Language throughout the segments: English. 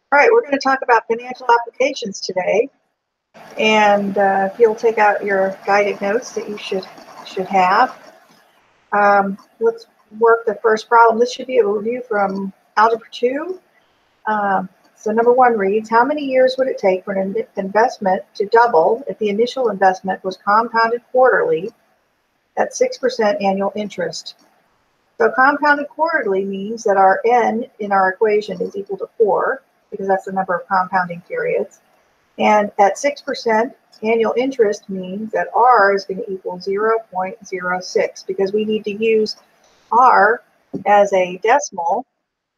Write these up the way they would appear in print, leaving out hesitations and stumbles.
All right, we're going to talk about financial applications today. And if you'll take out your guided notes that you should have. Let's work the first problem. This should be a review from Algebra 2. So number 1 reads, how many years would it take for an investment to double if the initial investment was compounded quarterly at 6% annual interest? So compounded quarterly means that our n in our equation is equal to 4, because that's the number of compounding periods. And at 6% annual interest means that R is going to equal 0.06, because we need to use R as a decimal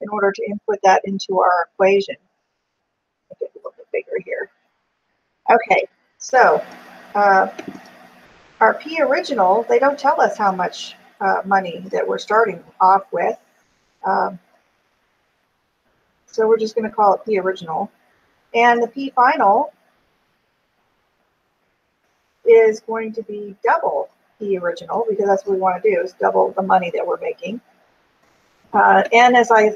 in order to input that into our equation. Make it a little bit bigger here. Okay, so our P original, they don't tell us how much money that we're starting off with. So we're just going to call it P original. And the P final is going to be double P original, because that's what we want to do, is double the money that we're making. And as I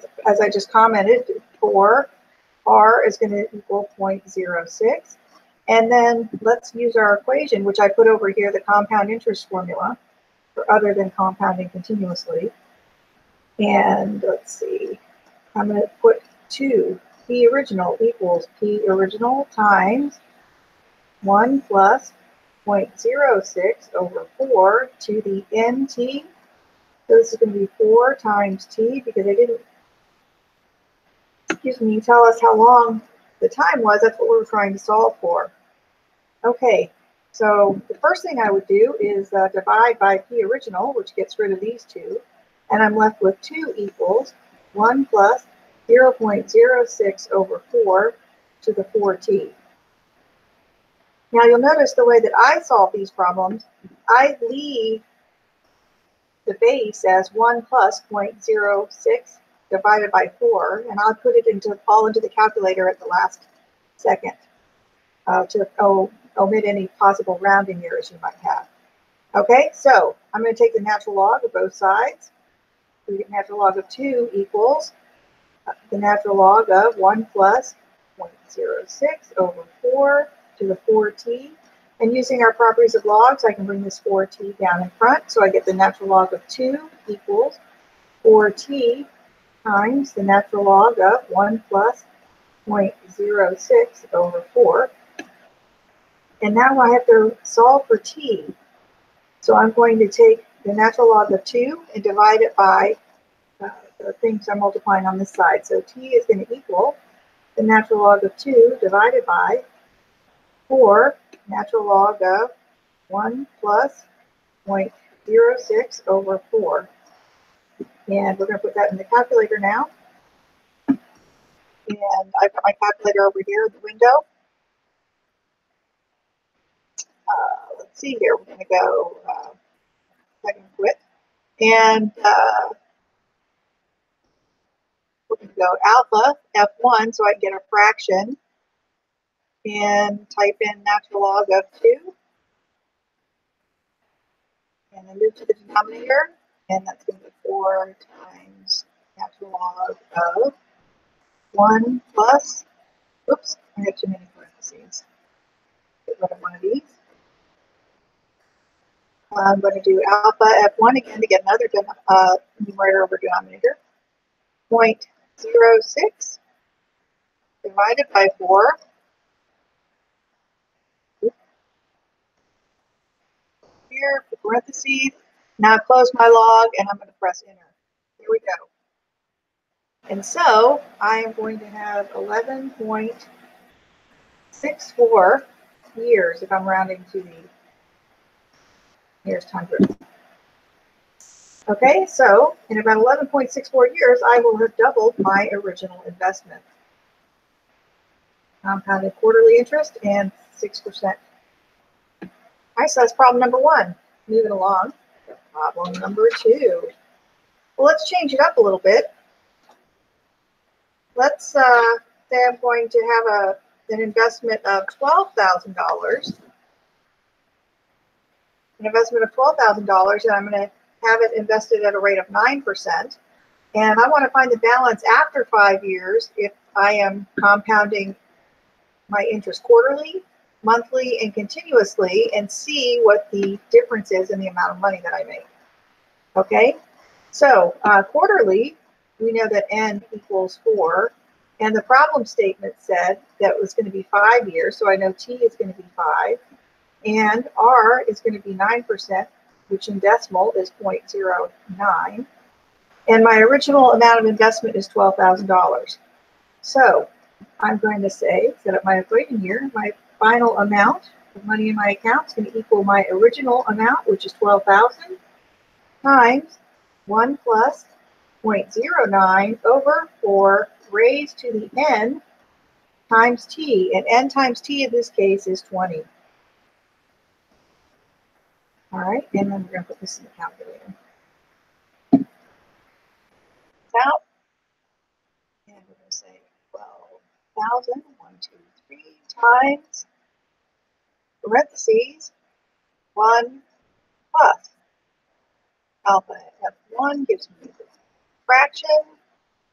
just commented, for R is going to equal 0.06. And then let's use our equation, which I put over here, the compound interest formula, for other than compounding continuously. And let's see, I'm going to put 2. P original equals P original times 1 plus 0.06 over 4 to the nt. So this is going to be 4 times t, because they didn't, tell us how long the time was. That's what we were trying to solve for. Okay, so the first thing I would do is divide by P original, which gets rid of these 2, and I'm left with 2 equals 1 plus 0.06 over 4 to the 4t. Now you'll notice the way that I solve these problems, I leave the base as 1 plus 0.06 divided by 4, and I'll put it all into the calculator at the last second to omit any possible rounding errors you might have. Okay, so I'm going to take the natural log of both sides. We get natural log of 2 equals the natural log of 1 plus 0.06 over 4 to the 4t. And using our properties of logs, I can bring this 4t down in front. So I get the natural log of 2 equals 4t times the natural log of 1 plus 0.06 over 4. And now I have to solve for t. So I'm going to take the natural log of 2 and divide it by the things I'm multiplying on this side. So t is going to equal the natural log of 2 divided by 4 natural log of 1 plus 0.06 over 4. And we're going to put that in the calculator now. And I've got my calculator over here at the window. Let's see here. We're going to go second quit. And we're going to go alpha F1 so I can get a fraction. And type in natural log of 2. And then move to the denominator. And that's going to be 4 times natural log of 1 plus, oops, I have too many parentheses. Get rid of one of these. I'm going to do alpha F1 again to get another numerator over denominator. 0.06 divided by 4. Here, the parentheses. Now close my log and I'm going to press enter. Here we go. And so I am going to have 11.64 years if I'm rounding to the nearest hundred. Okay, so in about 11.64 years, I will have doubled my original investment. Compounded quarterly interest and 6%. All right, so that's problem number 1. Moving along. Problem number 2. Well, let's change it up a little bit. Let's say I'm going to have an investment of $12,000. An investment of $12,000, and I'm going to have it invested at a rate of 9%. And I want to find the balance after 5 years if I am compounding my interest quarterly, monthly, and continuously, and see what the difference is in the amount of money that I make. Okay, so quarterly, we know that n equals 4, and the problem statement said that it was going to be 5 years, so I know t is going to be 5, and r is going to be 9%, which in decimal is 0.09, and my original amount of investment is $12,000. So I'm going to say, set up my equation here, my final amount of money in my account is going to equal my original amount, which is 12,000, times 1 plus 0.09 over 4 raised to the n times t, and n times t in this case is 20. All right, and then we're going to put this in the calculator. Out, and we're going to say 12,000, 1, 2, 3, times, parentheses, 1 plus alpha f1 gives me the fraction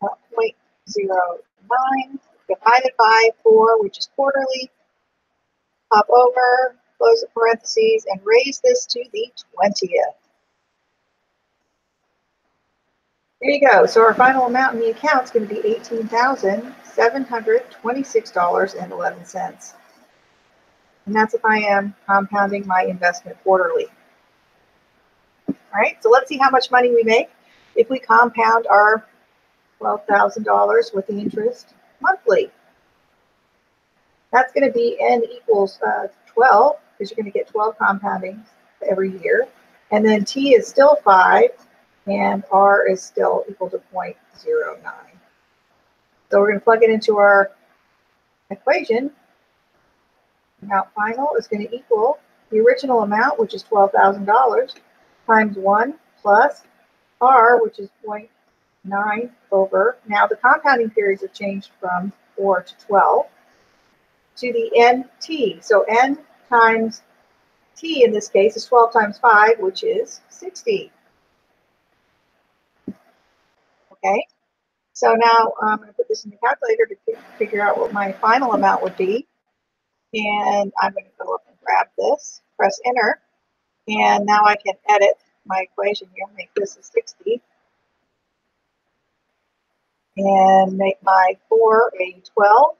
of 0.09 divided by 4, which is quarterly. Hop over, close the parentheses, and raise this to the 20th. There you go. So our final amount in the account is going to be $18,726.11. And that's if I am compounding my investment quarterly. All right, so let's see how much money we make if we compound our $12,000 with the interest monthly. That's going to be n equals 12, because you're going to get 12 compounding every year. And then t is still 5, and r is still equal to 0.09. So we're going to plug it into our equation. Amount final is going to equal the original amount, which is $12,000, times 1 plus r, which is 0.9 over. Now the compounding periods have changed from 4 to 12 to the nt. So n times t in this case is 12 times 5, which is 60. Okay, so now I'm going to put this in the calculator to figure out what my final amount would be. And I'm going to go up and grab this, press enter, and now I can edit my equation here, make this a 60, and make my 4 a 12,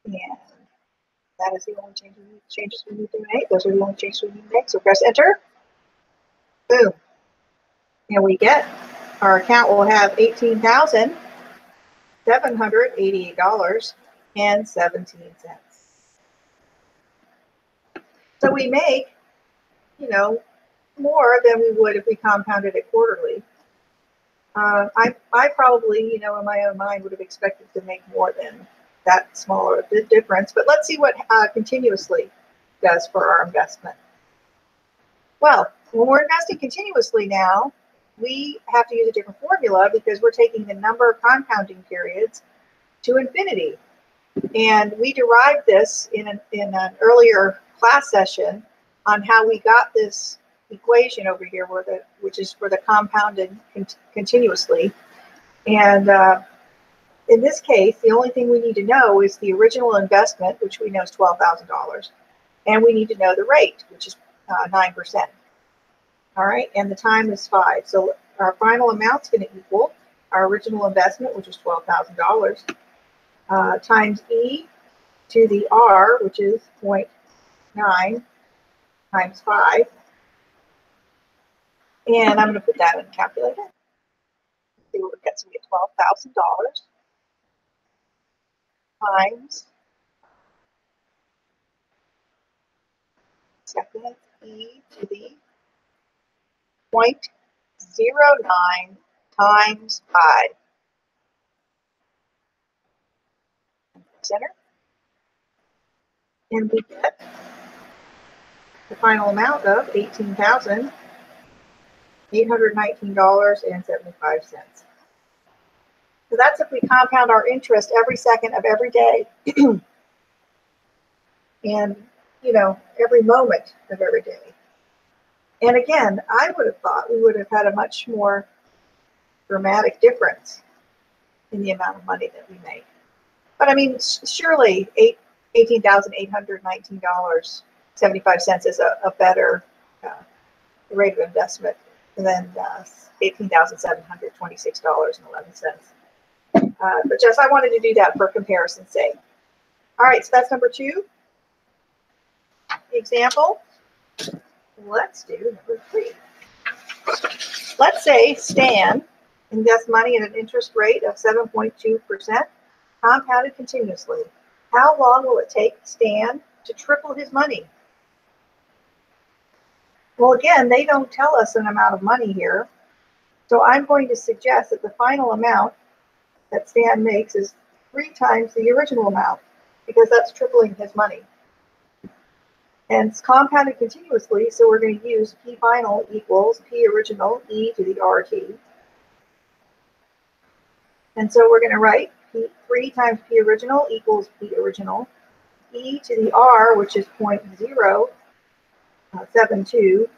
and that is the only changes we need to make. Those are the only changes we need to make. So press enter, boom, and we get, our account will have $18,788.17. So we make, more than we would if we compounded it quarterly. I probably, in my own mind, would have expected to make more than that smaller difference. But let's see what continuously does for our investment. Well, when we're investing continuously now, we have to use a different formula because we're taking the number of compounding periods to infinity. And we derived this in an earlier class session on how we got this equation over here, which is for the compounded continuously. And in this case, the only thing we need to know is the original investment, which we know is $12,000, and we need to know the rate, which is 9%. All right, and the time is 5. So our final amount is going to equal our original investment, which is $12,000, times e to the r, which is 0.9 times 5. And I'm going to put that in the calculator. See what we get. So we get $12,000 times second e to the 0.09 times 5. Center. And we get the final amount of $18,819.75. So that's if we compound our interest every second of every day and, every moment of every day. And again, I would have thought we would have had a much more dramatic difference in the amount of money that we make. But I mean, surely $18,819.75 is a better rate of investment than $18,726.11. But just I wanted to do that for comparison's sake. All right, so that's number 2. Example. Let's do number 3. Let's say Stan invests money at an interest rate of 7.2%, compounded continuously. How long will it take Stan to triple his money? Well, again, they don't tell us an amount of money here. So I'm going to suggest that the final amount that Stan makes is 3 times the original amount, because that's tripling his money. And it's compounded continuously, so we're going to use P final equals P original e to the RT. And so we're going to write 3 times P original equals P original e to the R, which is 0.072,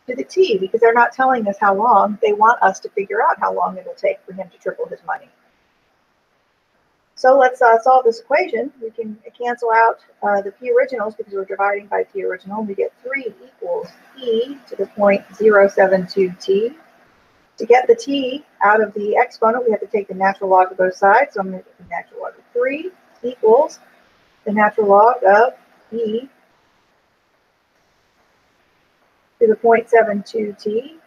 to the T, because they're not telling us how long. They want us to figure out how long it'll take for him to triple his money. So let's solve this equation. We can cancel out the P originals because we're dividing by P original. We get 3 equals e to the 0.072t. To get the t out of the exponent, we have to take the natural log of both sides. So I'm going to get the natural log of 3 equals the natural log of e to the 0.72t.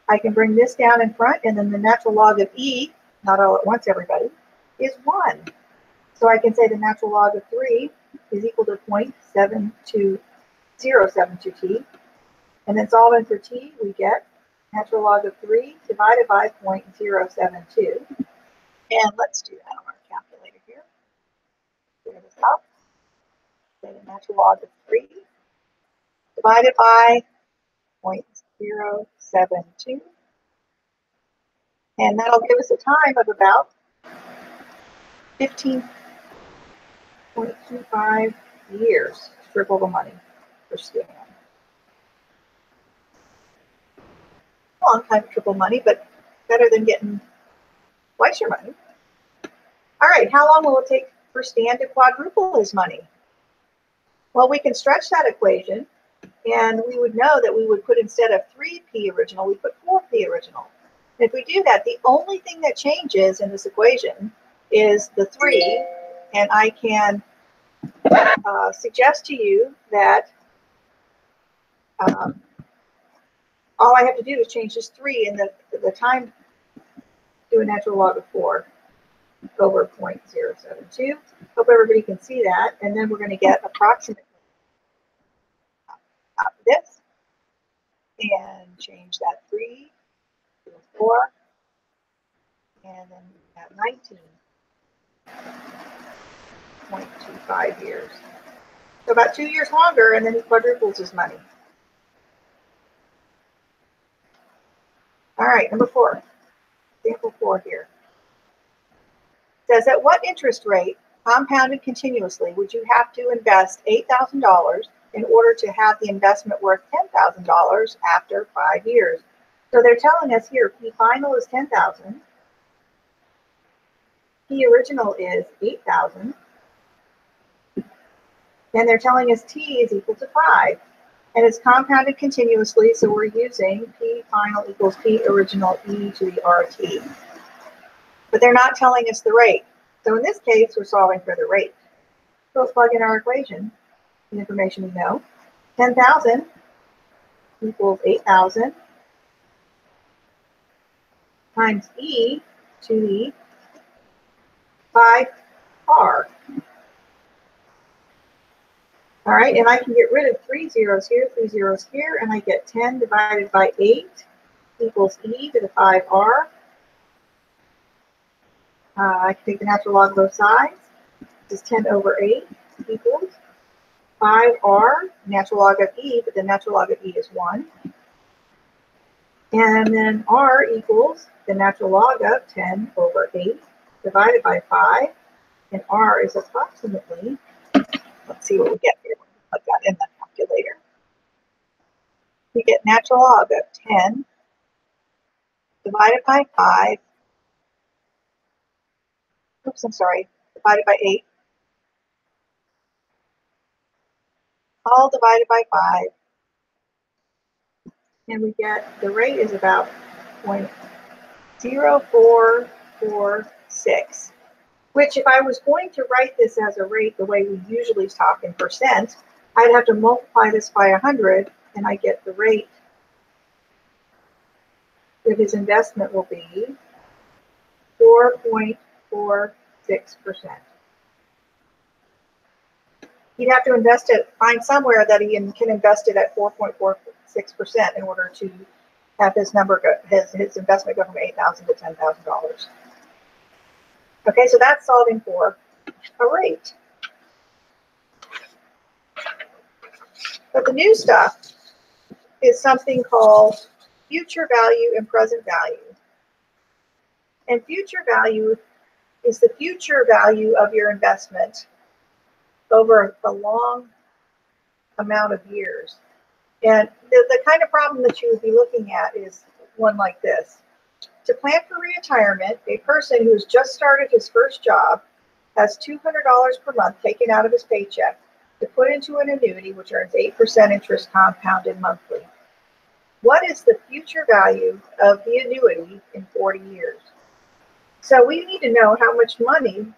I can bring this down in front, and then the natural log of e, not all at once, everybody, is 1. So I can say the natural log of 3 is equal to 0.72072t. And then solving for t, we get natural log of 3 divided by 0.072. And let's do that on our calculator here. Figure this out. Say the natural log of 3 divided by 0.072. And that'll give us a time of about 15.25 years to triple the money for Stan. Long time to triple money, but better than getting twice your money. All right, how long will it take for Stan to quadruple his money? Well, we can stretch that equation, and we would know that we would put, instead of 3p original, we put 4p original. And if we do that, the only thing that changes in this equation is the 3, and I can suggest to you that all I have to do is change this 3 and the time to a natural log of 4 over 0.072. Hope everybody can see that. And then we're going to get approximately this and change that 3 to a 4, and then at 19.25 years. So about 2 years longer, and then he quadruples his money. All right, number 4, example 4 here. It says, at what interest rate, compounded continuously, would you have to invest $8,000 in order to have the investment worth $10,000 after 5 years? So they're telling us here, P final is 10,000. P original is 8,000. And they're telling us T is equal to 5. And it's compounded continuously, so we're using P final equals P original e to the RT. But they're not telling us the rate. So in this case, we're solving for the rate. So let's plug in our equation, the information we know. 10,000 equals 8,000 times e to the 5r. All right, and I can get rid of 3 zeros here, 3 zeros here, and I get 10 divided by 8 equals e to the 5r. I can take the natural log of both sides. This is 10 over 8 equals 5r, natural log of e, but the natural log of e is 1. And then r equals the natural log of 10 over 8 divided by 5. And r is approximately, let's see what we get here. Put that in the calculator. We get natural log of 10 divided by 5 oops, I'm sorry, divided by 8, all divided by 5, and we get the rate is about 0.0446, which if I was going to write this as a rate the way we usually talk in percent, I'd have to multiply this by 100, and I get the rate that his investment will be 4.46%. He'd have to find somewhere that he can invest it at 4.46% in order to have his his investment go from $8,000 to $10,000. Okay, so that's solving for a rate. But the new stuff is something called future value and present value. And future value is the future value of your investment over a long amount of years. And the kind of problem that you would be looking at is one like this. To plan for retirement, a person who has just started his first job has $200 per month taken out of his paycheck to put into an annuity which earns 8% interest compounded monthly. What is the future value of the annuity in 40 years? So we need to know how much money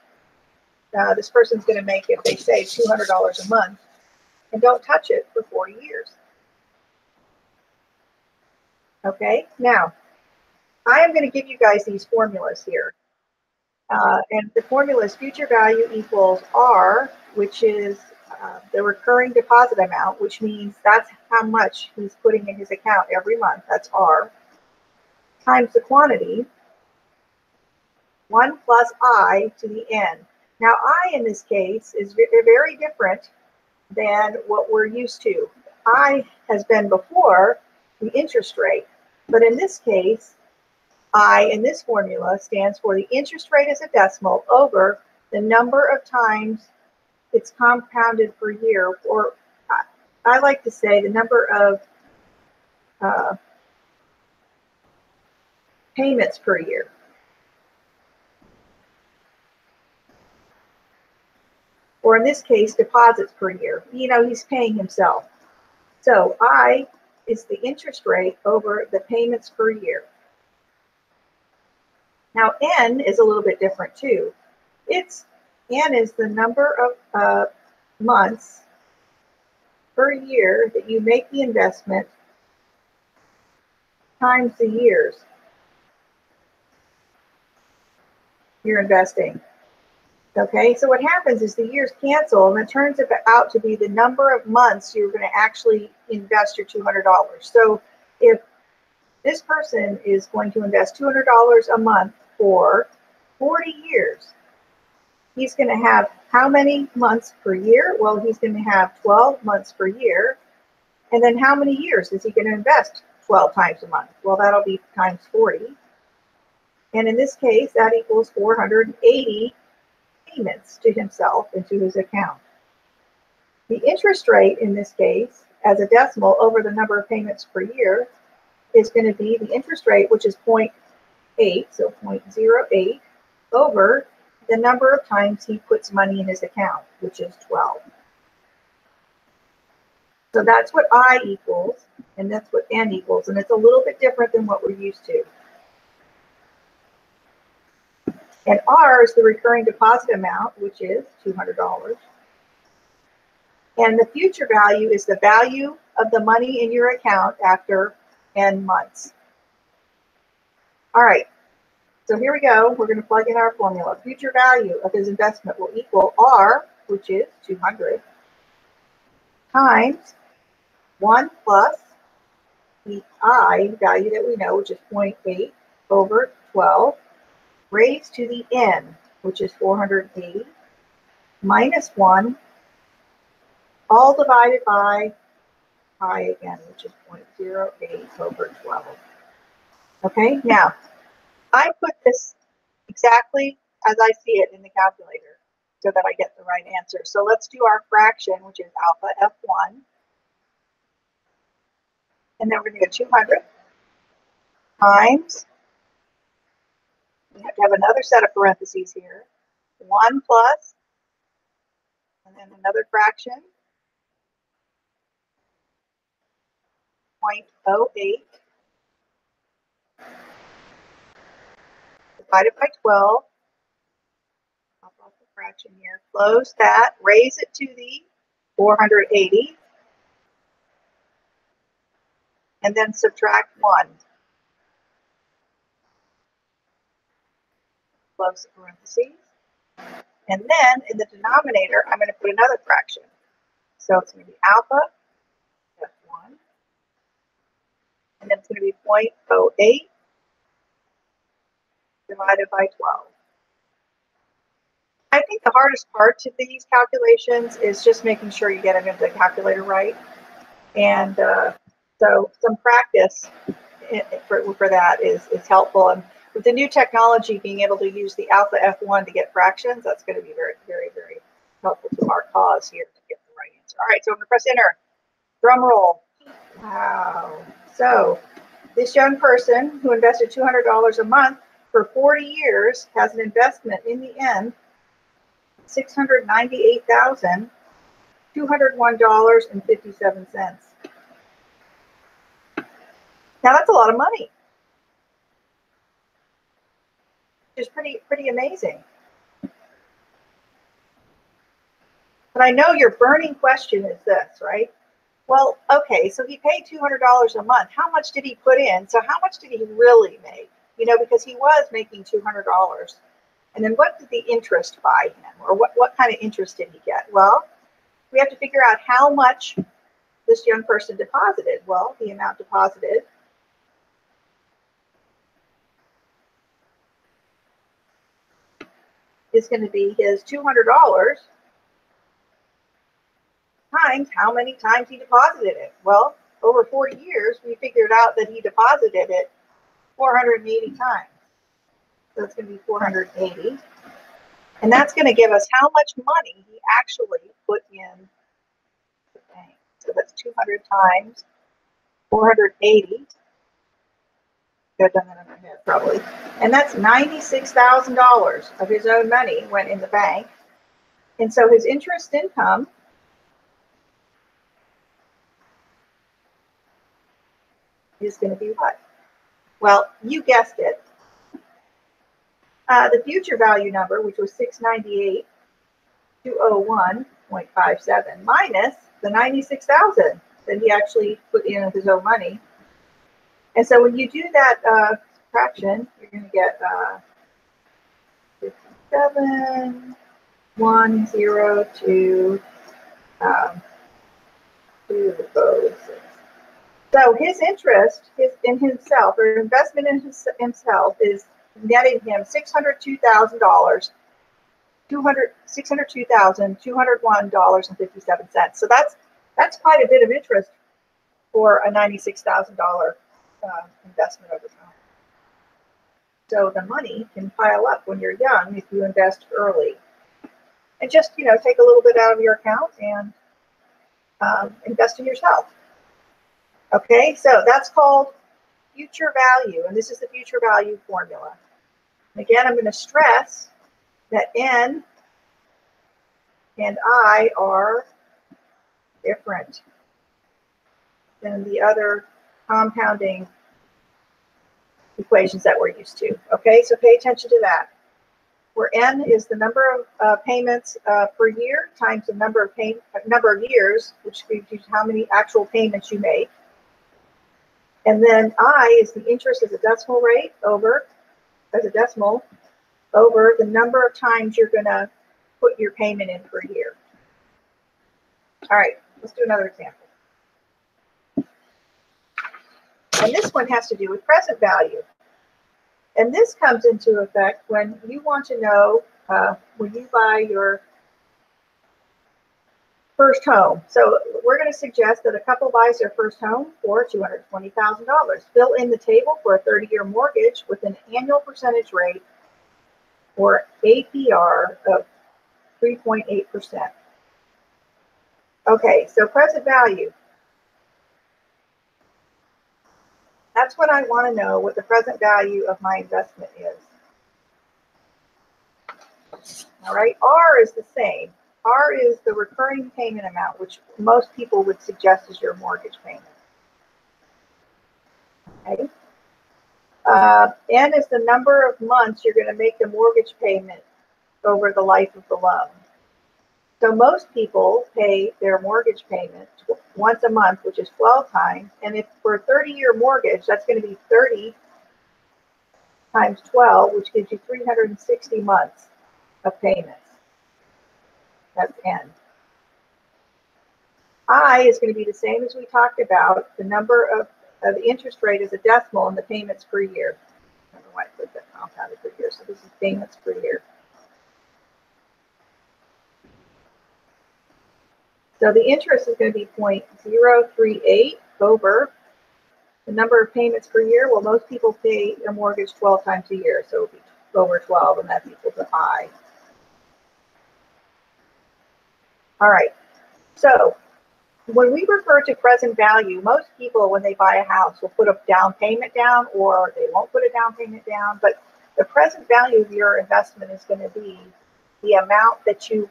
this person's going to make if they save $200 a month and don't touch it for 40 years. Okay, now I am going to give you guys these formulas here. And the formula is future value equals R, which is the recurring deposit amount, which means that's how much he's putting in his account every month. That's R, times the quantity, 1 plus I to the n. Now, I in this case is very different than what we're used to. I has been before the interest rate, but in this case, I in this formula stands for the interest rate as a decimal over the number of times it's compounded per year, or I like to say the number of payments per year. Or in this case, deposits per year. You know, he's paying himself. So I is the interest rate over the payments per year. Now, N is a little bit different too. N is the number of months per year that you make the investment times the years you're investing. Okay, so what happens is the years cancel, and it turns out to be the number of months you're going to actually invest your $200. So if this person is going to invest $200 a month for 40 years, he's going to have how many months per year? Well, he's going to have 12 months per year. And then how many years is he going to invest 12 times a month? Well, that'll be times 40. And in this case, that equals 480 payments to himself into his account. The interest rate in this case, as a decimal over the number of payments per year, is going to be the interest rate, which is 0.8, so 0.08, over the number of times he puts money in his account, which is 12. So that's what I equals, and that's what N equals, and it's a little bit different than what we're used to. And R is the recurring deposit amount, which is $200. And the future value is the value of the money in your account after N months. All right, so here we go. We're going to plug in our formula. Future value of his investment will equal R, which is 200, times 1 plus the I value that we know, which is 0.8 over 12, raised to the N, which is 480, minus 1, all divided by I again, which is 0.08 over 12. Okay, now I put this exactly as I see it in the calculator so that I get the right answer. So let's do our fraction, which is alpha F1. And then we're going to get 200 times, we have to have another set of parentheses here, 1 plus, and then another fraction, 0.08 divided by 12. Pop off the fraction here. Close that, raise it to the 480, and then subtract 1. Close the parentheses. And then in the denominator, I'm going to put another fraction. So it's going to be alpha F1, and then it's going to be 0.08 divided by 12. I think the hardest part to these calculations is just making sure you get them into the calculator right. And so some practice for that is helpful. And with the new technology, being able to use the alpha F1 to get fractions, that's going to be very, very, very helpful to our cause here to get the right answer. All right, so I'm going to press enter. Drum roll. Wow. So this young person who invested $200 a month for 40 years has an investment in the end $698,201.57. Now that's a lot of money. Which is pretty amazing. But I know your burning question is this, right? Well, okay, so he paid $200 a month. How much did he put in? So how much did he really make? You know, because he was making $200. And then what did the interest buy him? Or what kind of interest did he get? Well, we have to figure out how much this young person deposited. Well, the amount deposited is going to be his $200 times how many times he deposited it. Well, over 40 years, we figured out that he deposited it 480 times. So it's going to be 480. And that's going to give us how much money he actually put in the bank. So that's 200 times 480. I've done that in my head probably. And that's $96,000 of his own money went in the bank. And so his interest income is going to be what? Well, you guessed it. The future value number, which was 698,201.57, minus the 96,000 that he actually put in of his own money. And so when you do that fraction, you're going to get 57,102. 206. So his interest in himself, or investment in himself, is netting him $602,000, $602,201.57. So that's quite a bit of interest for a $96,000 investment over time. So the money can pile up when you're young if you invest early, and just take a little bit out of your account and invest in yourself. Okay, so that's called future value, and this is the future value formula. And again, I'm going to stress that N and I are different than the other compounding equations that we're used to. Okay, so pay attention to that. Where N is the number of payments per year times the number of years, which gives you how many actual payments you make. And then I is the interest as a decimal rate over the number of times you're going to put your payment in per year. All right, let's do another example. And this one has to do with present value. And this comes into effect when you want to know when you buy your first home. So we're going to suggest that a couple buys their first home for $220,000. Fill in the table for a 30-year mortgage with an annual percentage rate or APR of 3.8%. Okay, so present value. That's what I want to know, what the present value of my investment is. All right, R is the same. R is the recurring payment amount, which most people would suggest is your mortgage payment. Okay. N is the number of months you're going to make the mortgage payment over the life of the loan. So most people pay their mortgage payment once a month, which is 12 times. And if for a 30-year mortgage, that's going to be 30 times 12, which gives you 360 months of payments. That's N. I is going to be the same as we talked about. The number of the interest rate is a decimal and the payments per year. I don't know why I put that compounded per year. So this is payments per year. So the interest is going to be 0.038 over the number of payments per year. Well, most people pay their mortgage 12 times a year. So it would be over 12, and that's equal to I. All right. So when we refer to present value, most people, when they buy a house, will put a down payment down, or they won't put a down payment down. But the present value of your investment is going to be the amount that you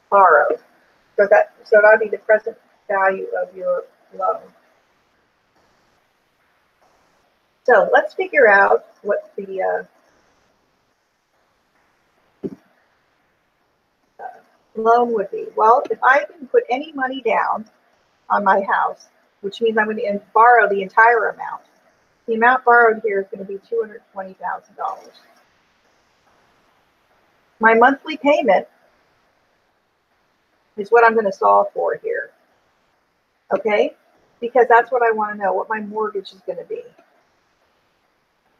borrowed. So that'll be the present value of your loan. So let's figure out what the loan would be. Well, if I didn't put any money down on my house, which means I'm going to borrow the entire amount, the amount borrowed here is going to be $220,000. My monthly payment is what I'm going to solve for here. Okay? Because that's what I want to know, what my mortgage is going to be.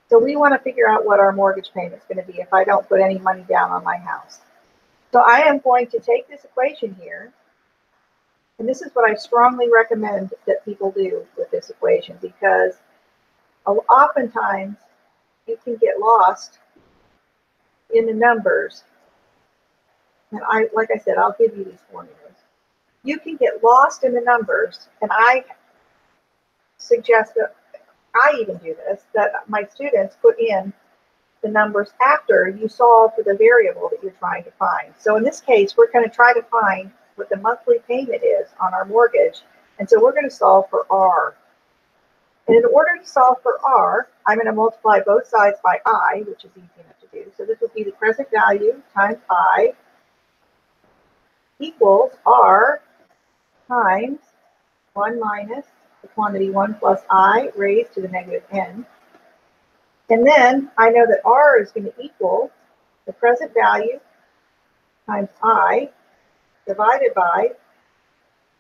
So we want to figure out what our mortgage payment is going to be if I don't put any money down on my house. So I am going to take this equation here, and this is what I strongly recommend that people do with this equation, because oftentimes you can get lost in the numbers. And like I said, I'll give you these formulas. You can get lost in the numbers, and I suggest that I even do this, that my students put in the numbers after you solve for the variable that you're trying to find. So in this case, we're going to try to find what the monthly payment is on our mortgage. And so we're going to solve for R. And in order to solve for R, I'm going to multiply both sides by I, which is easy enough to do. So this will be the present value times I equals R times 1 minus the quantity 1 plus I raised to the negative n. And then I know that R is going to equal the present value times I divided by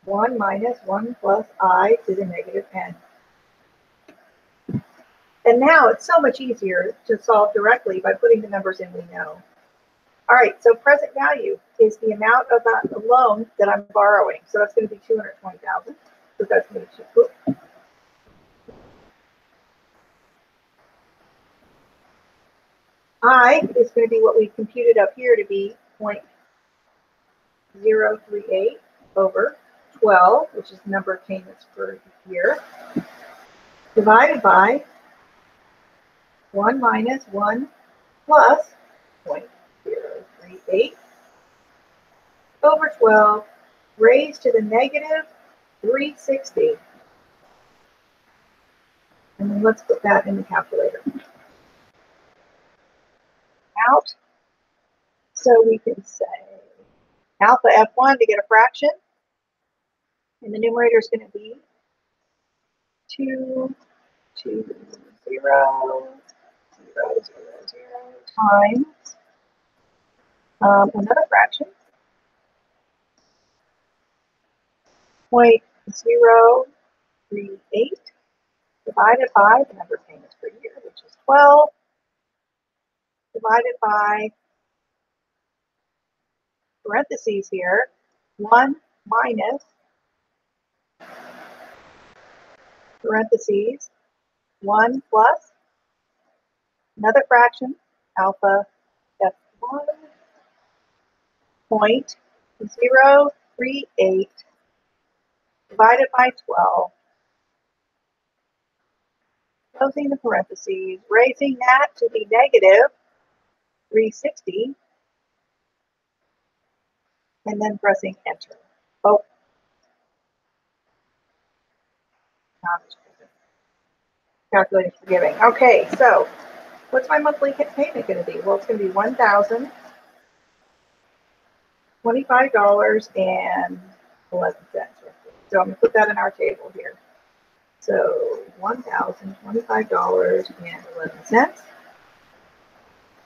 1 minus 1 plus I to the negative n. And now it's so much easier to solve directly by putting the numbers in we know. All right, so present value is the amount of the loan that I'm borrowing. So that's going to be $220,000. So that's going to be I is going to be what we computed up here to be 0.038 over 12, which is the number of payments per year, divided by 1 minus 1 plus 0.038 over 12 raised to the negative 360. And then let's put that in the calculator. Out. So we can say alpha F1 to get a fraction. And the numerator is going to be 2, 2, 0, 0, 0, 0 times another fraction, 0.038 divided by the number of payments per year, which is 12, divided by parentheses here, 1 minus parentheses 1 plus another fraction, alpha F1, 0.038 divided by 12, closing the parentheses, raising that to the negative 360, and then pressing enter. Oh, calculating forgiving. Okay, so what's my monthly payment going to be? Well, it's going to be $1,025.11. So I'm going to put that in our table here. So $1,025.11.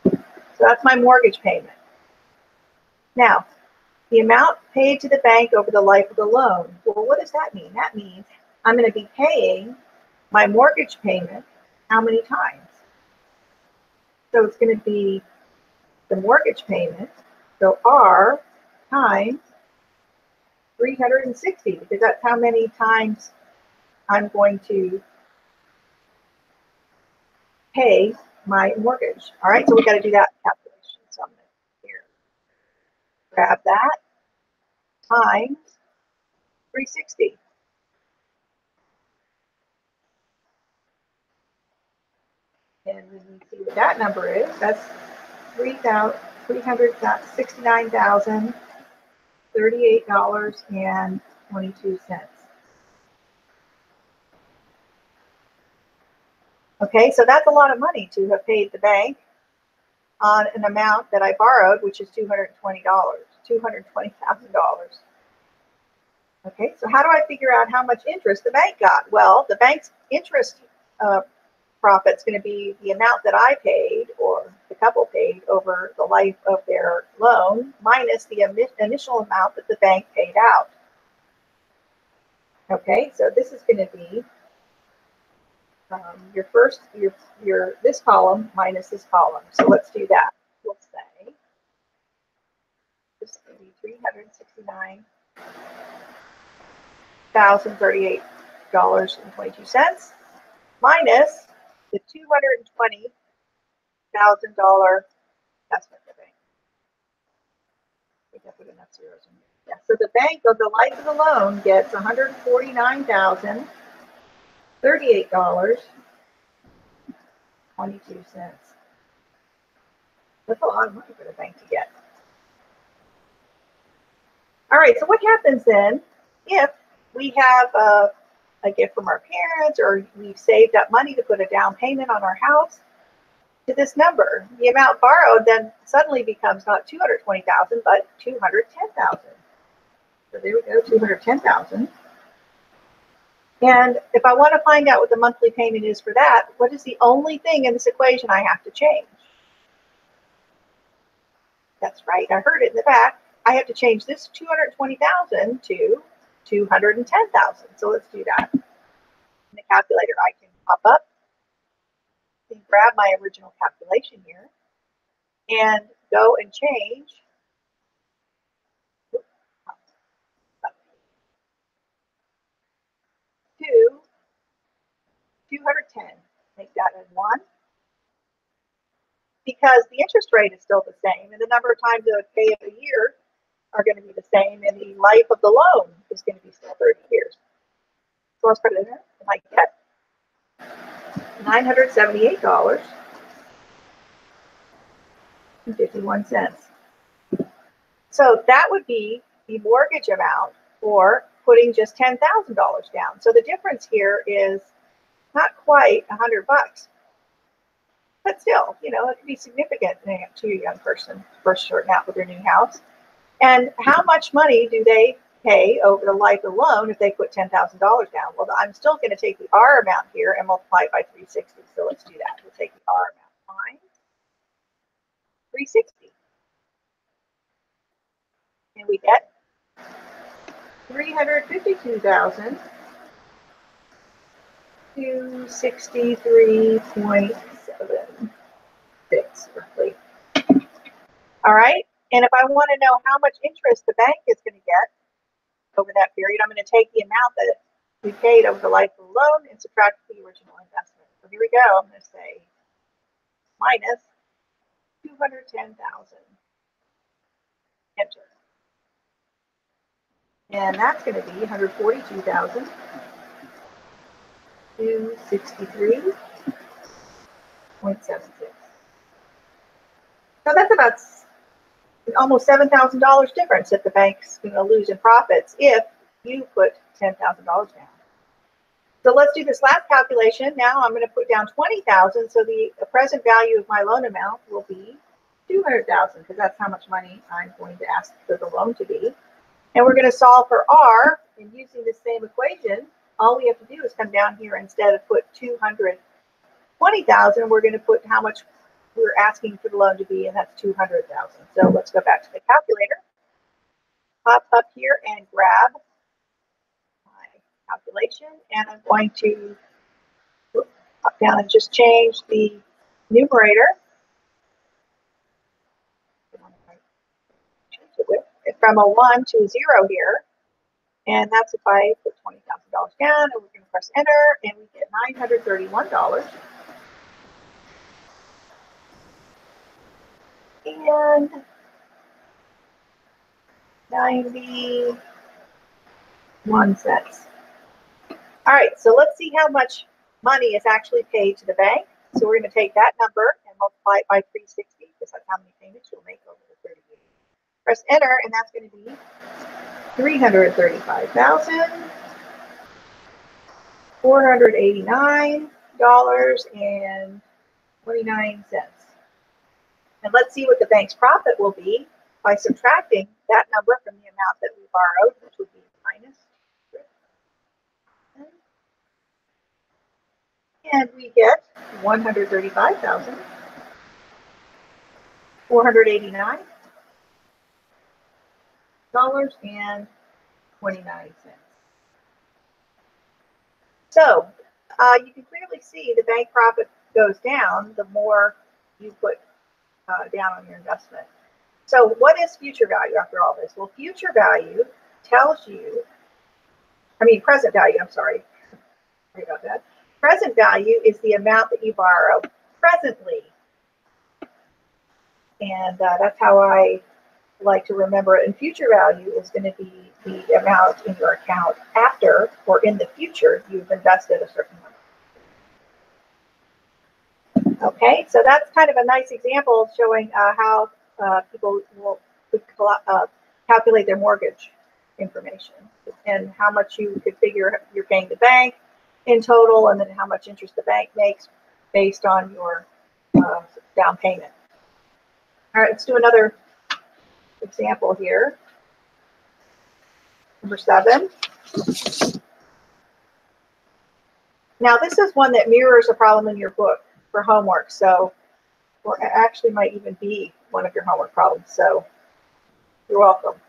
So that's my mortgage payment. Now, the amount paid to the bank over the life of the loan. Well, what does that mean? That means I'm going to be paying my mortgage payment how many times? So it's going to be the mortgage payment, so R times 360, because that's how many times I'm going to pay my mortgage. All right, so we got to do that calculation. So I'm going to here grab that times 360. And when we see what that number is, that's $369,038.22. Okay, so that's a lot of money to have paid the bank on an amount that I borrowed, which is $220,000. Okay, so how do I figure out how much interest the bank got? Well, the bank's interest profit's going to be the amount that I paid, or the couple paid, over the life of their loan, minus the initial amount that the bank paid out. Okay, so this is going to be your this column minus this column. So let's do that. We'll say this is going to be $369,038.22 minus the $220,000 investment the bank. I think I put enough zeros in there. Yeah. So the bank of the life of the loan gets $149,038.22. That's a lot of money for the bank to get. All right, so what happens then if we have a gift from our parents, or we've saved up money to put a down payment on our house to this number? The amount borrowed then suddenly becomes not $220,000, but $210,000. So there we go, $210,000. And if I want to find out what the monthly payment is for that, what is the only thing in this equation I have to change? That's right, I heard it in the back. I have to change this 220,000 to 210,000. So let's do that. In the calculator, I can pop up and grab my original calculation here and go and change to 210. Make that a 1, because the interest rate is still the same, and the number of times I would pay a year are going to be the same, and the life of the loan is going to be still 30 years. So let's put it in there, and I get $978.51. So that would be the mortgage amount for putting just $10,000 down. So the difference here is not quite $100, but still, you know, it can be significant to a young person first starting out with their new house. And how much money do they pay over the life of the loan if they put $10,000 down? Well, I'm still going to take the R amount here and multiply it by 360. So let's do that. We'll take the R amount times 360. And we get 352,263.76 roughly. All right. And if I want to know how much interest the bank is going to get over that period, I'm going to take the amount that we paid over the life of the loan and subtract the original investment. So here we go. I'm going to say minus 210,000. Enter. And that's going to be 142,263.76. So that's about almost $7,000 difference that the bank's going to lose in profits if you put $10,000 down. So let's do this last calculation. Now I'm going to put down $20,000, so the present value of my loan amount will be $200,000 because that's how much money I'm going to ask for the loan to be. And we're going to solve for R, and using the same equation, all we have to do is come down here. Instead of put 220,000, we're going to put how much we're asking for the loan to be, and that's 200,000. So let's go back to the calculator, pop up here and grab calculation, and I'm going to pop down and just change the numerator from a 1 to a 0 here, and that's if I put $20,000 down, and we're going to press enter, and we get $931 and 91 cents. All right, so let's see how much money is actually paid to the bank. So we're going to take that number and multiply it by 360 because that's how many payments you'll make over the 30 years. Press enter, and that's going to be $335,489.29. And let's see what the bank's profit will be by subtracting that number from the amount that we borrowed, which would be minus. And we get $135,489.29. So you can clearly see the bank profit goes down the more you put down on your investment. So what is future value after all this? Well, future value tells you, present value, I'm sorry. Sorry about that. Present value is the amount that you borrow presently. And that's how I like to remember it. And future value is going to be the amount in your account after or in the future you've invested a certain amount. Okay, so that's kind of a nice example of showing how people will calculate their mortgage information and how much you could figure you're paying the bank in total, and then how much interest the bank makes based on your down payment. All right, let's do another example here. Number 7. Now this is one that mirrors a problem in your book for homework, so, or actually might even be one of your homework problems, so you're welcome.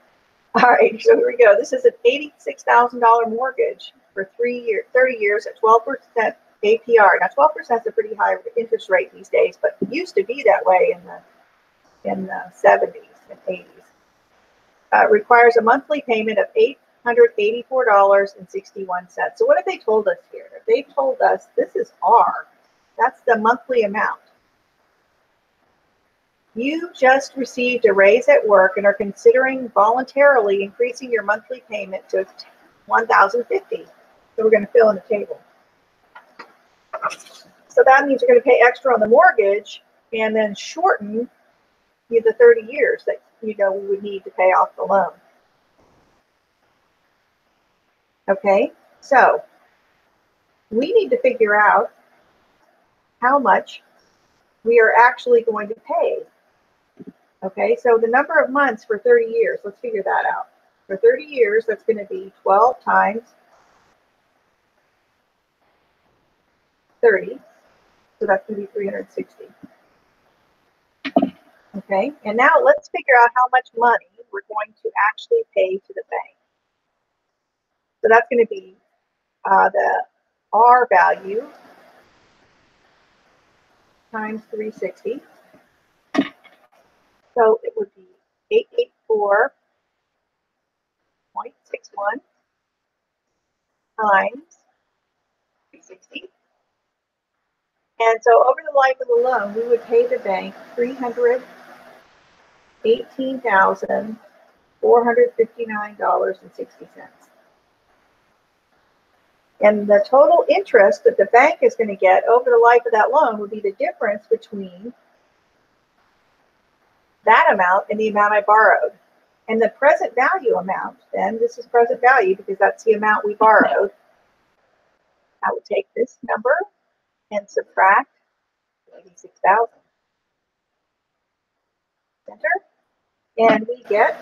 All right, so here we go. This is an $86,000 mortgage for 30 years at 12% APR. Now 12% is a pretty high interest rate these days, but it used to be that way in the 70s and 80s. Requires a monthly payment of $884.61. So what have they told us here? They've told us this is R. That's the monthly amount. You just received a raise at work and are considering voluntarily increasing your monthly payment to $1,050. So we're going to fill in the table. So that means you're going to pay extra on the mortgage and then shorten the 30 years that we would need to pay off the loan. Okay, so we need to figure out how much we are actually going to pay. Okay, so the number of months for 30 years, let's figure that out. For 30 years, that's going to be 12 times 30, so that's going to be 360. Okay, and now let's figure out how much money we're going to actually pay to the bank. So that's going to be the R value times 360. So it would be 884.61 times 360. And so over the life of the loan, we would pay the bank $318,459.60. And the total interest that the bank is going to get over the life of that loan would be the difference between that amount and the amount I borrowed. And the present value amount, then this is present value because that's the amount we borrowed. I would take this number and subtract 86,000. Enter. And we get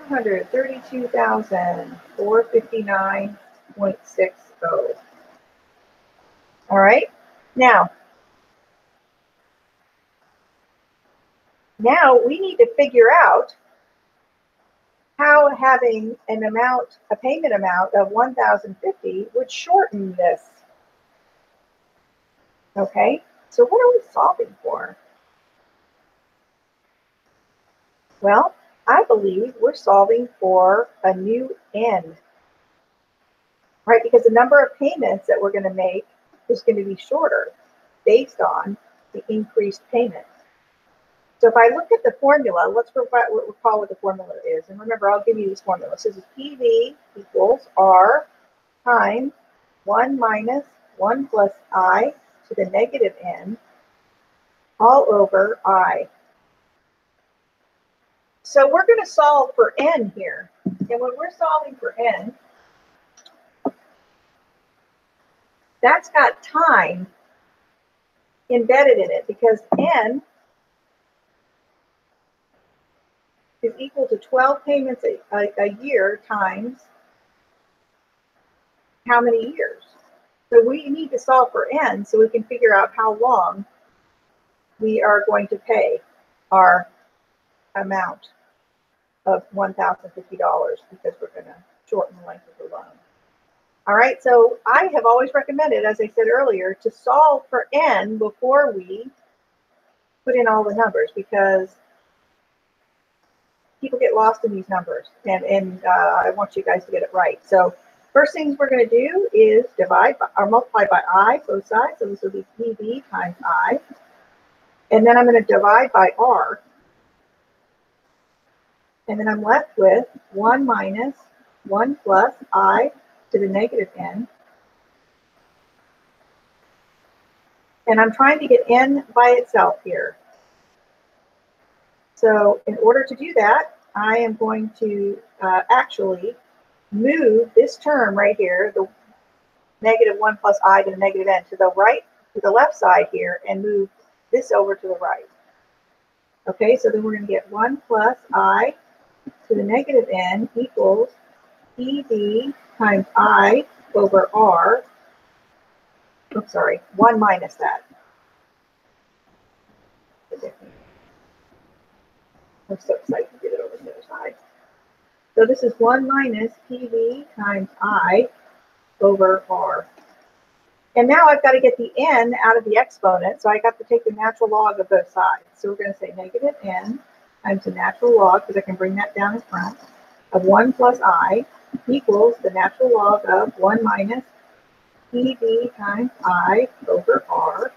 232,459.60. All right. Now we need to figure out how having an amount, a payment amount of 1,050 would shorten this. Okay, so what are we solving for? Well, I believe we're solving for a new end, right? Because the number of payments that we're going to make is going to be shorter based on the increased payment. So if I look at the formula, let's recall what the formula is. And remember, I'll give you this formula. So this is PV equals R times 1 minus 1 plus I to the negative n all over I. So we're going to solve for n here. And when we're solving for n, that's got time embedded in it because n is equal to 12 payments a year times how many years. So we need to solve for n so we can figure out how long we are going to pay our amount of $1,050 because we're going to shorten the length of the loan. All right, so I have always recommended, as I said earlier, to solve for n before we put in all the numbers because people get lost in these numbers, and I want you guys to get it right. So first things we're going to do is divide by, or multiply by I, both sides. So this will be PV times I. And then I'm going to divide by R. And then I'm left with 1 minus 1 plus I to the negative n. And I'm trying to get n by itself here. So in order to do that, I am going to actually move this term right here, the negative 1 plus I to the negative n, to the right, to the left side here, and move this over to the right. Okay, so then we're going to get 1 plus I to the negative n equals PV times I over R. Oops, sorry, 1 minus that. I'm so excited to get it over to the other side. So this is 1 minus PV times I over R. And now I've got to get the n out of the exponent, so I got to take the natural log of both sides. So we're going to say negative n times the natural log, because I can bring that down in front, of 1 plus I equals the natural log of 1 minus PV times I over R.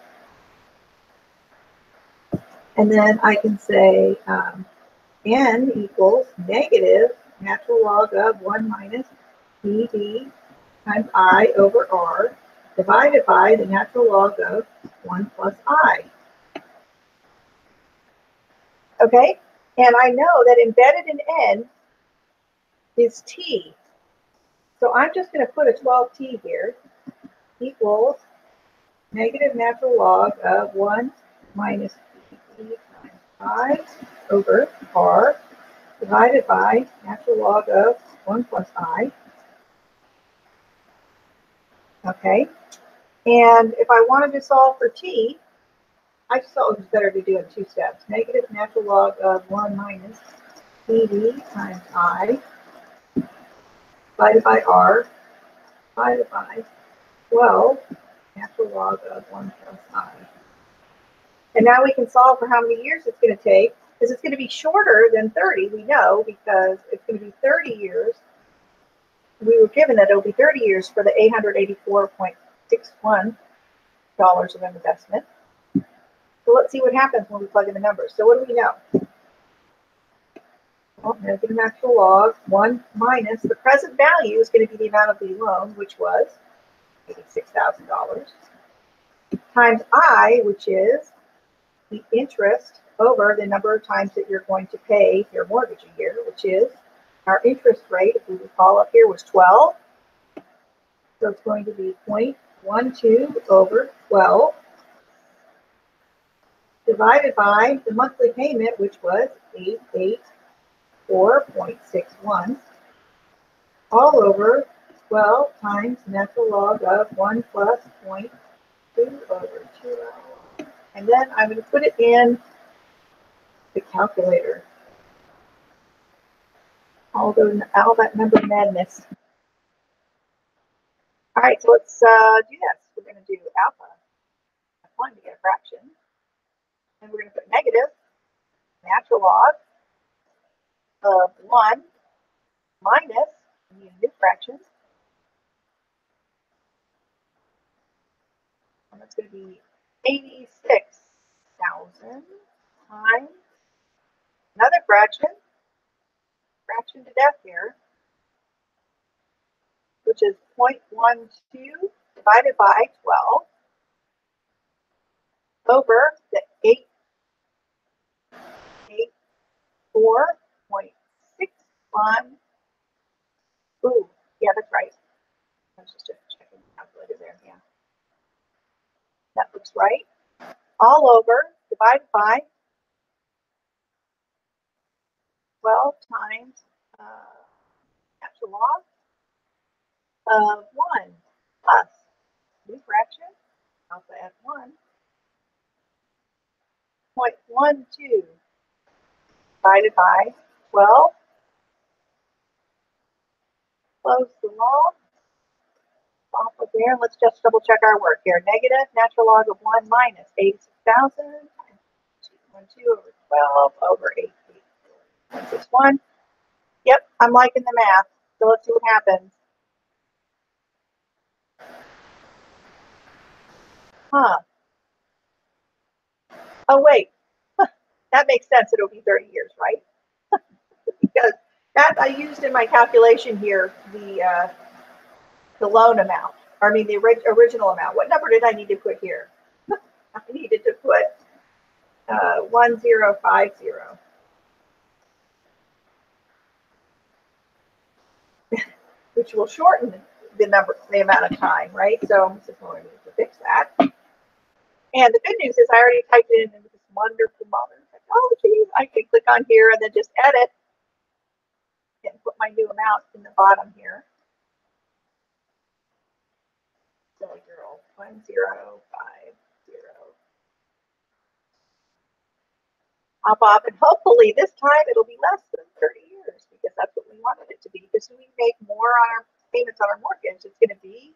And then I can say n equals negative natural log of 1 minus PV times I over R divided by the natural log of 1 plus I. Okay, and I know that embedded in n is t. So I'm just going to put a 12t here equals negative natural log of 1 minus PV times I over R divided by natural log of 1 plus I. Okay, and if I wanted to solve for t, I just thought it was better to do it in 2 steps. Negative natural log of 1 minus PV times I divided by R divided by 12 natural log of 1 plus I. And now we can solve for how many years it's going to take, because it's going to be shorter than 30, we know, because it's going to be 30 years. We were given that it'll be 30 years for the $884.61 of investment. So let's see what happens when we plug in the numbers. So what do we know? Well, negative natural log 1 minus the present value is going to be the amount of the loan, which was $86,000, times I, which is the interest over the number of times that you're going to pay your mortgage a year, which is our interest rate, if we recall up here, was 12. So it's going to be 0.12 over 12 divided by the monthly payment, which was 884.61, all over 12 times natural log of 1 plus 0.2 over 2. And then I'm going to put it in the calculator. All that number madness. All right, so let's do this. We're going to do alpha F1 to get a fraction. And we're going to put negative natural log of 1 minus, we need a new fraction. And that's going to be 86,000 times another fraction to death here, which is 0.12 divided by 12 over the 884.61. Ooh, yeah, that's right. I was just checking the calculator there. Yeah, that looks right. All over divided by 12 times natural log of 1 plus new fraction, alpha F1, 0.12 divided by 12. Close the log. Off of there. Let's just double check our work here. Negative natural log of 1 minus 86,000 times 2.12 over 12 over 8.61. Yep, I'm liking the math. So let's see what happens. Huh. Oh, wait. That makes sense. It'll be 30 years, right? Because that I used in my calculation here, the loan amount. I mean, the original amount. What number did I need to put here? I needed to put 1050. Which will shorten the amount of time, right? So this is what I need to fix that. And the good news is I already typed it into this wonderful modern technology. I can click on here and then just edit and put my new amount in the bottom here. Silly girl, 1050. Hop off, and hopefully this time it'll be less than 30 years because that's what we wanted it to be. Because when we make more on our payments on our mortgage, it's going to be,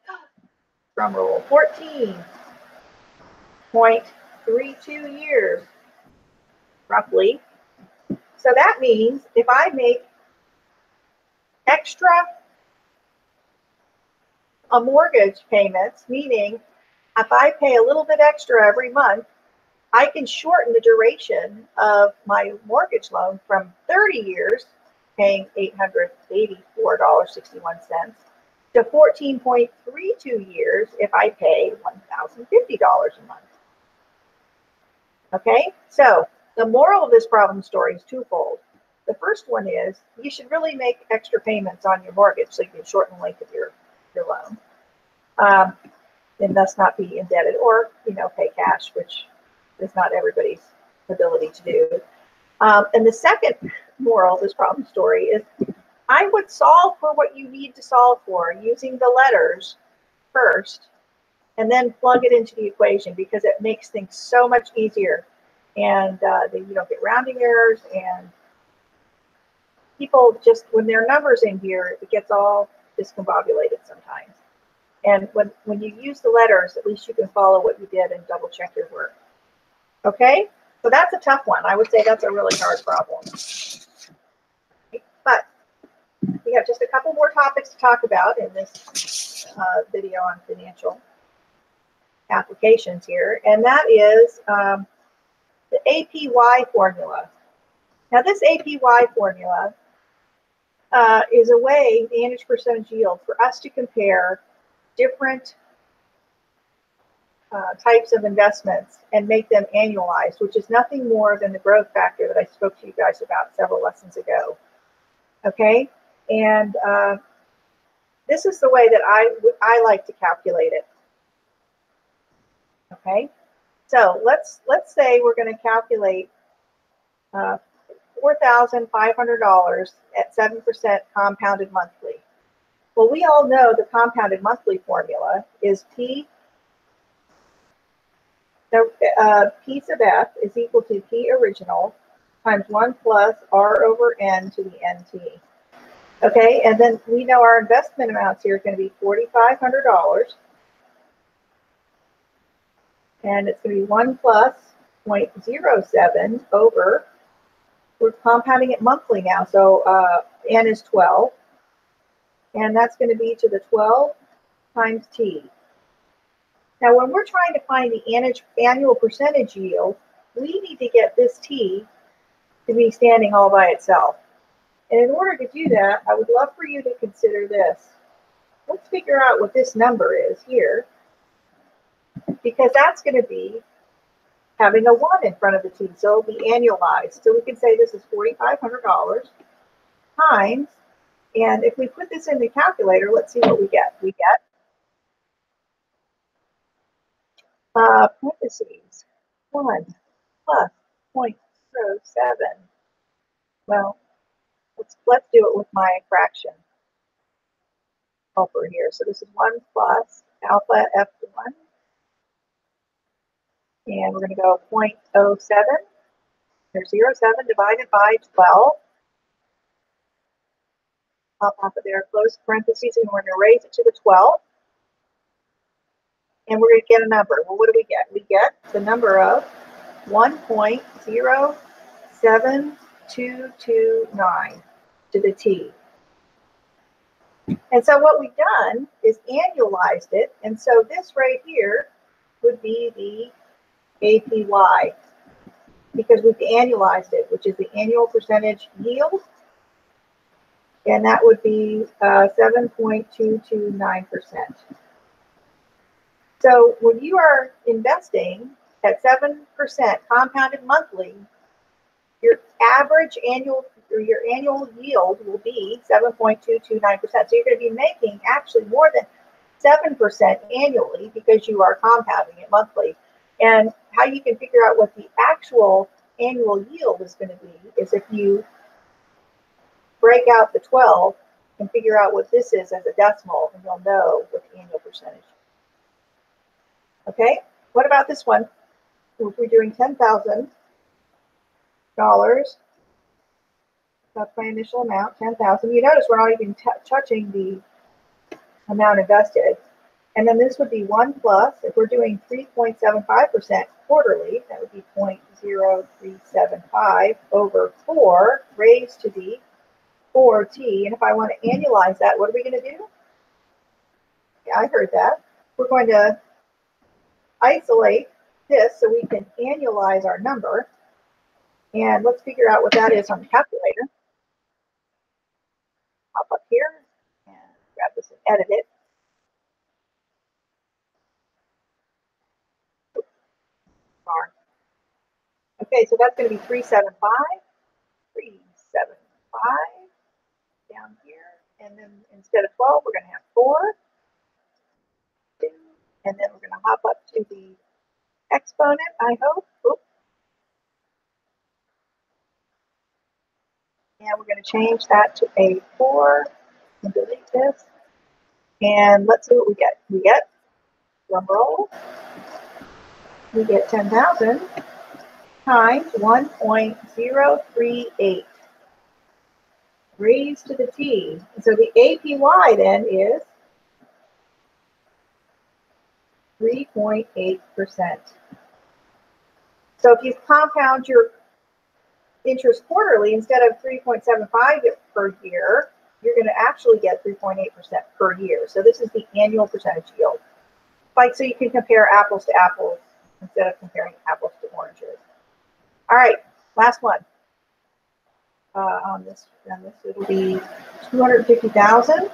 drum roll, 14.32 years, roughly. So that means if I make extra mortgage payments, meaning if I pay a little bit extra every month, I can shorten the duration of my mortgage loan from 30 years, paying $884.61, to 14.32 years if I pay $1,050 a month. Okay, so the moral of this problem story is twofold. The first one is you should really make extra payments on your mortgage so you can shorten the length of your loan, and thus not be indebted, or pay cash, which is not everybody's ability to do. And the second moral of this problem story is I would solve for what you need to solve for using the letters first, and then plug it into the equation, because it makes things so much easier, and then you don't get rounding errors, and people just, when there are numbers in here, it gets all discombobulated sometimes. And when you use the letters, at least you can follow what you did and double check your work. Okay, so that's a tough one. I would say that's a really hard problem. But we have just a couple more topics to talk about in this video on financial applications here, and that is the APY formula. Now, this APY formula is a way, the annual percentage yield, for us to compare different types of investments and make them annualized, which is nothing more than the growth factor that I spoke to you guys about several lessons ago. Okay, and this is the way that I like to calculate it. Okay, so let's say we're going to calculate $4,500 at 7% compounded monthly. Well, we all know the compounded monthly formula is P sub F is equal to P original times 1 plus R over N to the NT. Okay, and then we know our investment amounts here is going to be $4,500. And it's going to be 1 plus 0.07 over, we're compounding it monthly now, so N is 12. And that's going to be to the 12 times T. Now, when we're trying to find the annual percentage yield, we need to get this T to be standing all by itself. And in order to do that, I would love for you to consider this. Let's figure out what this number is here, because that's going to be having a 1 in front of the T, so it'll be annualized. So we can say this is $4,500 times, and if we put this in the calculator, let's see what we get. We get parentheses 1 plus 0.07. Well, let's do it with my fraction helper here. So this is 1 plus alpha F1, and we're going to go 0.07 or 0.7 divided by 12. Pop off of there, close parentheses, and we're going to raise it to the 12. And we're going to get a number. Well, what do we get? We get the number of 1.07229 to the T. And so what we've done is annualized it. And so this right here would be the APY, because we've annualized it, which is the annual percentage yield. And that would be 7.229%. So when you are investing at 7% compounded monthly, your average annual yield will be 7.229%. So you're going to be making actually more than 7% annually because you are compounding it monthly. And how you can figure out what the actual annual yield is going to be is if you break out the 12 and figure out what this is as a decimal, and you'll know what the annual percentage is. Okay, what about this one? If we're doing $10,000, that's my initial amount, 10,000. You notice we're not even touching the amount invested. And then this would be 1 plus, if we're doing 3.75% quarterly, that would be 0.0375 over 4 raised to the 4T. And if I want to annualize that, what are we going to do? Yeah, I heard that. We're going to isolate this so we can annualize our number. And let's figure out what that is on the calculator. Hop up here and grab this and edit it. Darn. Okay, so that's going to be 375 down here. And then instead of 12, we're going to have 4. 2, and then we're going to hop up to the exponent, I hope. Oops. And we're going to change that to a 4 and delete this. And let's see what we get. We get, drum roll, we get 10,000 times 1.038 raised to the T. And so the APY then is 3.8%. So if you compound your interest quarterly, instead of 3.75 per year, you're going to actually get 3.8% per year. So this is the annual percentage yield. Like, so you can compare apples to apples instead of comparing apples to oranges. All right, last one. On this, it'll be 250,000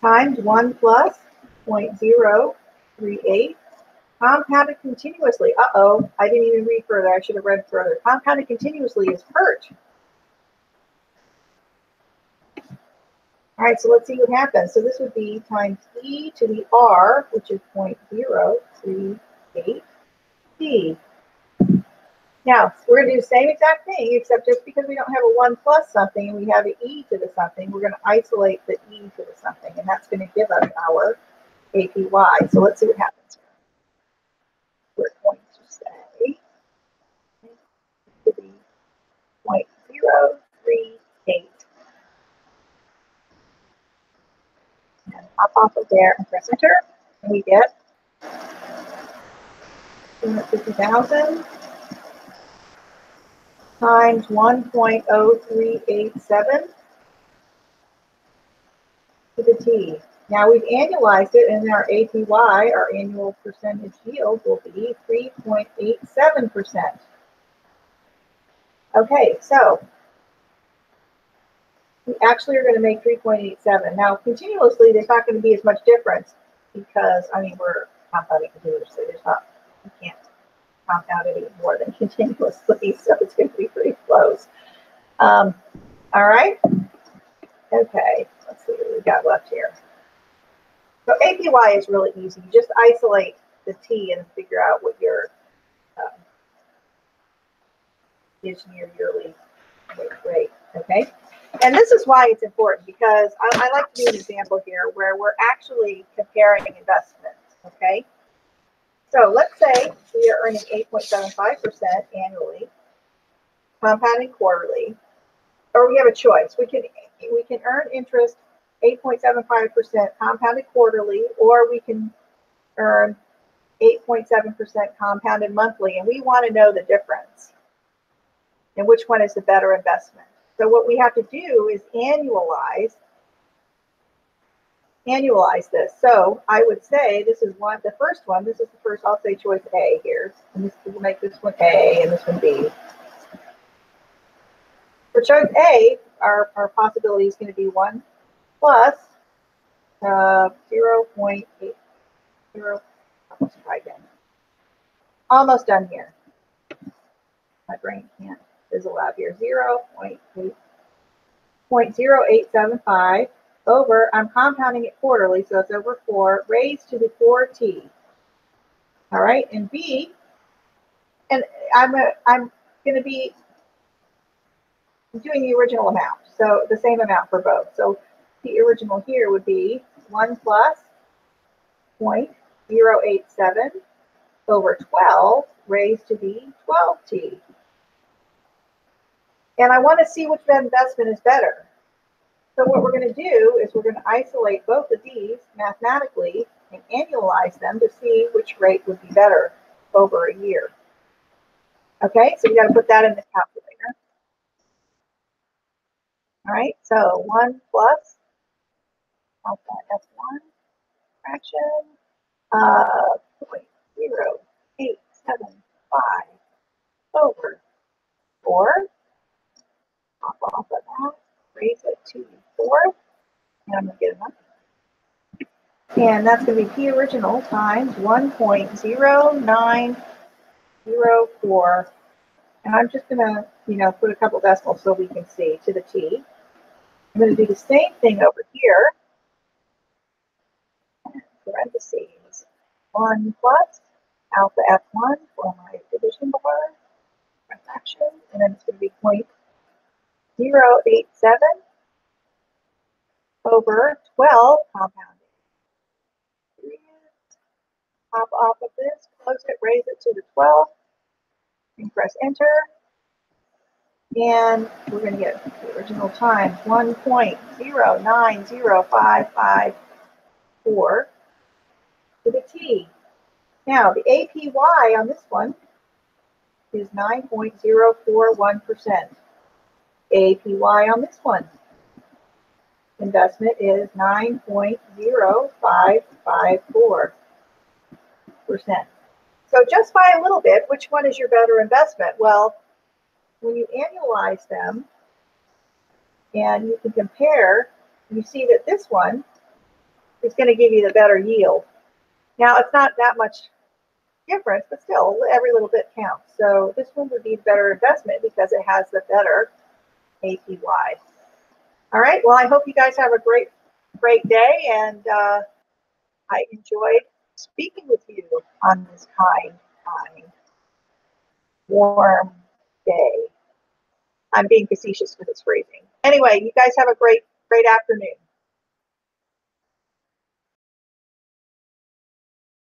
times 1 plus 0.038 Compounded continuously. Uh-oh, I didn't even read further. I should have read further. Compounded continuously is PERT. All right, so let's see what happens. So this would be times e to the r, which is 0.038 t. Now, we're going to do the same exact thing, except just because we don't have a 1 plus something and we have an e to the something, we're going to isolate the e to the something, and that's going to give us our APY. So let's see what happens. We're going to say to be 0.038. And pop off of there and press enter, and we get 250,000 times 1.0387 to the t. Now we've annualized it, and our APY, our annual percentage yield, will be 3.87%. Okay, so we actually are going to make 3.87. Now, continuously, there's not going to be as much difference because, I mean, we're compounding continuously. There's not, you can't compound it any more than continuously, so it's going to be pretty close. All right. Okay, let's see what we got left here. So APY is really easy. You just isolate the T and figure out what your is your yearly rate. Okay. And this is why it's important, because I like to do an example here where we're actually comparing investments. Okay. So let's say we are earning 8.75% annually, compounding quarterly, or we have a choice. We can earn interest 8.75% compounded quarterly, or we can earn 8.7% compounded monthly, and we want to know the difference and which one is the better investment. So what we have to do is annualize this. So I would say this is the first one. This is the first, I'll say choice A here. And this will make this one A and this one B. For choice A, our possibility is going to be 1 plus 0.80. Almost try again. Almost done here. My brain can't fizzle out here. 0.0875 over, I'm compounding it quarterly, so it's over 4, raised to the 4t. All right, and B, and I'm going to be doing the original amount, so the same amount for both. So the original here would be 1 plus 0.087 over 12 raised to the 12t. And I want to see which investment is better. So what we're going to do is we're going to isolate both of these mathematically and annualize them to see which rate would be better over a year. Okay, so you got to put that in the calculator. All right, so 1 plus alpha F1 fraction 0.0875 over 4. Pop off of that, raise it to 4, and I'm going to get a number. And that's going to be P original times 1.0904. And I'm just going to, put a couple decimals so we can see to the T. I'm going to do the same thing over here. Parentheses 1 plus alpha F1 for my division bar fraction, and then it's going to be 0.087 over 12 compounding. Pop off of this, close it, raise it to the 12, and press enter. And we're going to get the original times 1.090554 to the T. Now, the APY on this one is 9.041%. APY on this one, investment is 9.0554%. So just by a little bit, which one is your better investment? Well, when you annualize them and you can compare, you see that this one is going to give you the better yield. Now, it's not that much difference, but still, every little bit counts. So this one would be a better investment because it has the better APY. All right, well, I hope you guys have a great day, and I enjoyed speaking with you on this kind, warm day. I'm being facetious with this phrasing. Anyway, you guys have a great afternoon.